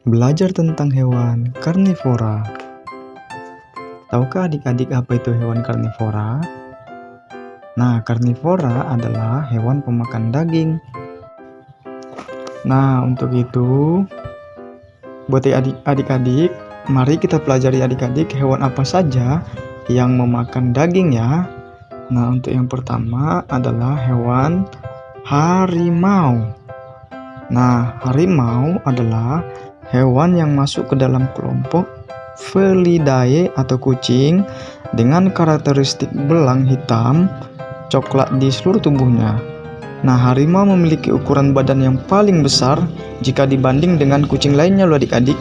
Belajar tentang hewan karnivora. Tahukah adik-adik apa itu hewan karnivora? Nah, karnivora adalah hewan pemakan daging. Nah, untuk itu, buat adik-adik, mari kita pelajari adik-adik hewan apa saja yang memakan daging ya. Nah, untuk yang pertama adalah hewan harimau. Nah, harimau adalah hewan yang masuk ke dalam kelompok Felidae atau kucing dengan karakteristik belang hitam coklat di seluruh tubuhnya. Nah, harimau memiliki ukuran badan yang paling besar jika dibanding dengan kucing lainnya loh adik-adik,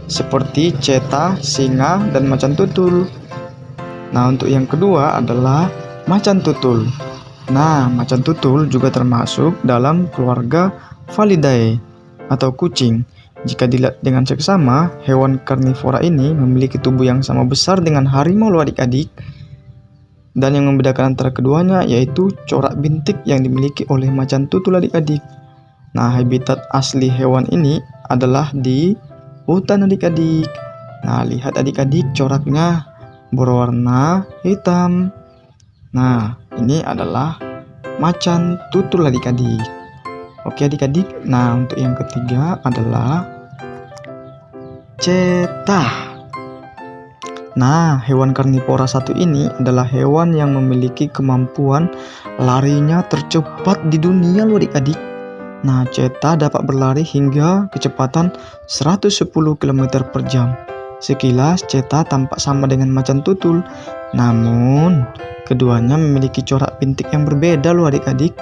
seperti cheetah, singa, dan macan tutul. Nah, untuk yang kedua adalah macan tutul. Nah, macan tutul juga termasuk dalam keluarga Felidae atau kucing. Jika dilihat dengan seksama, hewan karnivora ini memiliki tubuh yang sama besar dengan harimau loh adik-adik. Dan yang membedakan antara keduanya yaitu corak bintik yang dimiliki oleh macan tutul adik-adik. Nah, habitat asli hewan ini adalah di hutan adik-adik. Nah, lihat adik-adik coraknya berwarna hitam. Nah, ini adalah macan tutul adik-adik. Oke adik-adik, nah untuk yang ketiga adalah cheetah. Nah, hewan karnivora satu ini adalah hewan yang memiliki kemampuan larinya tercepat di dunia loh adik-adik. Nah, cheetah dapat berlari hingga kecepatan 110 km per jam. Sekilas cheetah tampak sama dengan macan tutul, namun keduanya memiliki corak bintik yang berbeda loh adik-adik.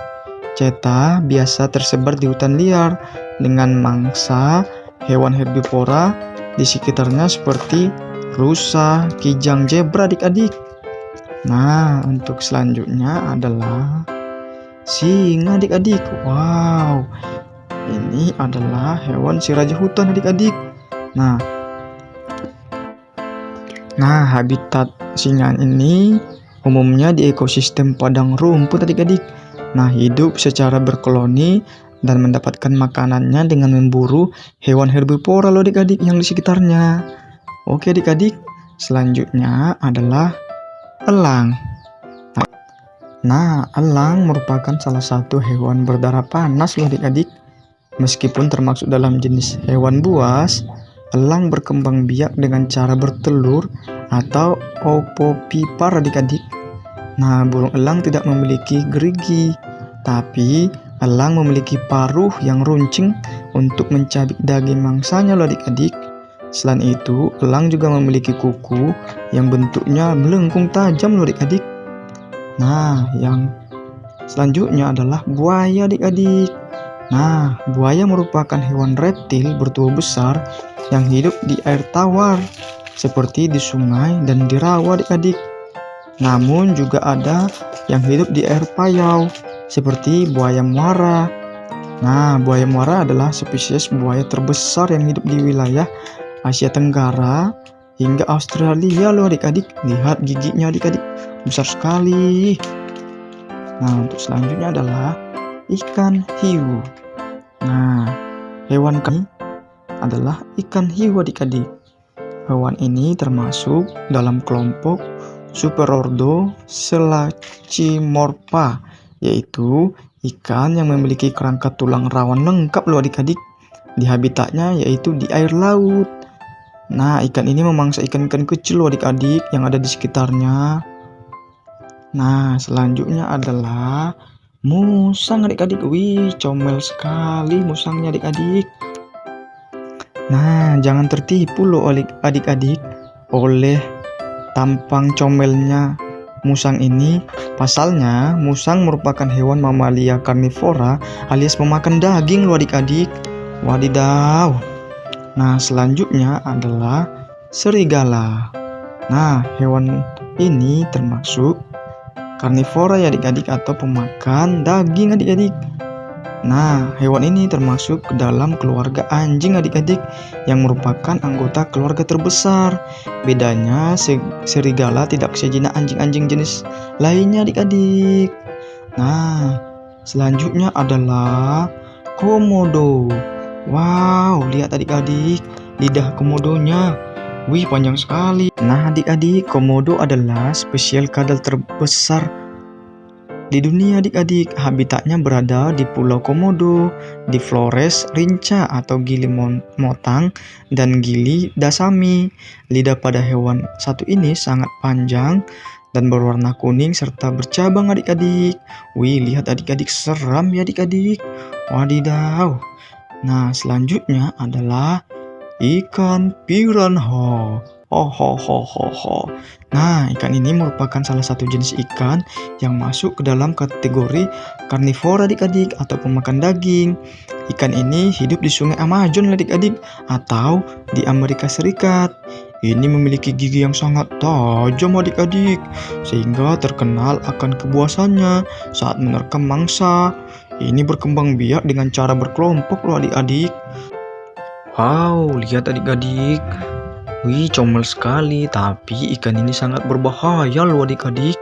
Cheetah biasa tersebar di hutan liar dengan mangsa hewan herbivora di sekitarnya seperti rusa, kijang, zebra adik-adik. Nah, untuk selanjutnya adalah singa adik-adik. Wow, ini adalah hewan si raja hutan adik-adik. Nah, habitat singa ini umumnya di ekosistem padang rumput adik-adik. Nah, hidup secara berkoloni dan mendapatkan makanannya dengan memburu hewan herbivora loh adik-adik yang di sekitarnya. Oke adik-adik, selanjutnya adalah elang. Nah, elang merupakan salah satu hewan berdarah panas loh adik-adik. Meskipun termasuk dalam jenis hewan buas, elang berkembang biak dengan cara bertelur atau ovovivipar adik-adik. Nah, burung elang tidak memiliki gerigi, tapi elang memiliki paruh yang runcing untuk mencabik daging mangsanya loh adik-adik. Selain itu, elang juga memiliki kuku yang bentuknya melengkung tajam loh adik-adik. Nah, yang selanjutnya adalah buaya adik-adik. Nah, buaya merupakan hewan reptil bertubuh besar yang hidup di air tawar, seperti di sungai dan di rawa adik-adik. Namun juga ada yang hidup di air payau, seperti buaya muara. Nah, buaya muara adalah spesies buaya terbesar yang hidup di wilayah Asia Tenggara hingga Australia loh adik-adik. Lihat giginya adik-adik, besar sekali. Nah, untuk selanjutnya adalah ikan hiu. Nah, hewan ini adalah ikan hiu adik-adik. Hewan ini termasuk dalam kelompok superordo Selachimorpha, yaitu ikan yang memiliki kerangka tulang rawan lengkap loh adik-adik. Di habitatnya yaitu di air laut. Nah, ikan ini memangsa ikan-ikan kecil loh adik-adik yang ada di sekitarnya. Nah, selanjutnya adalah musang adik-adik. Wih, comel sekali musangnya adik-adik. Nah, jangan tertipu loh adik-adik oleh tampang comelnya musang ini. Pasalnya, musang merupakan hewan mamalia karnivora alias pemakan daging loh adik-adik. Wadidaw. Nah, selanjutnya adalah serigala. Nah, hewan ini termasuk karnivora ya adik-adik atau pemakan daging adik-adik. Nah, hewan ini termasuk ke dalam keluarga anjing adik-adik yang merupakan anggota keluarga terbesar. Bedanya serigala tidak sejenak anjing-anjing jenis lainnya adik-adik. Nah, selanjutnya adalah komodo. Wow, lihat adik-adik, lidah komodonya. Wih, panjang sekali. Nah, adik-adik, komodo adalah spesies kadal terbesar di dunia adik-adik. Habitatnya berada di Pulau Komodo, di Flores Rinca atau Gili Motang, dan Gili Dasami. Lidah pada hewan satu ini sangat panjang dan berwarna kuning serta bercabang adik-adik. Wih, lihat adik-adik, seram ya adik-adik. Wadidaw. Nah, selanjutnya adalah ikan piranha. Oh, ho, ho, ho, ho. Nah, ikan ini merupakan salah satu jenis ikan yang masuk ke dalam kategori karnivora adik-adik atau pemakan daging. Ikan ini hidup di sungai Amazon adik-adik atau di Amerika Serikat. Ini memiliki gigi yang sangat tajam adik-adik, sehingga terkenal akan kebuasannya saat menerkam mangsa. Ini berkembang biak dengan cara berkelompok loh adik-adik. Wow, lihat adik-adik. Wih, comel sekali. Tapi ikan ini sangat berbahaya loh adik-adik.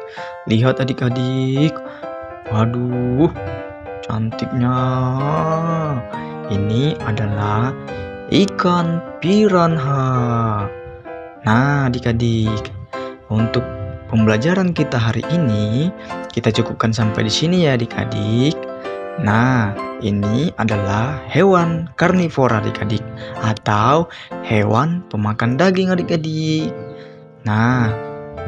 Lihat adik-adik. Waduh, cantiknya. Ini adalah ikan piranha. Nah, adik-adik, untuk pembelajaran kita hari ini, kita cukupkan sampai di sini ya adik-adik. Nah, ini adalah hewan karnivora adik-adik atau hewan pemakan daging adik-adik. Nah,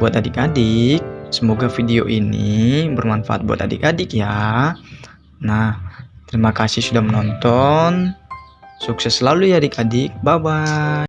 buat adik-adik, semoga video ini bermanfaat buat adik-adik ya. Nah, terima kasih sudah menonton. Sukses selalu ya adik-adik. Bye-bye.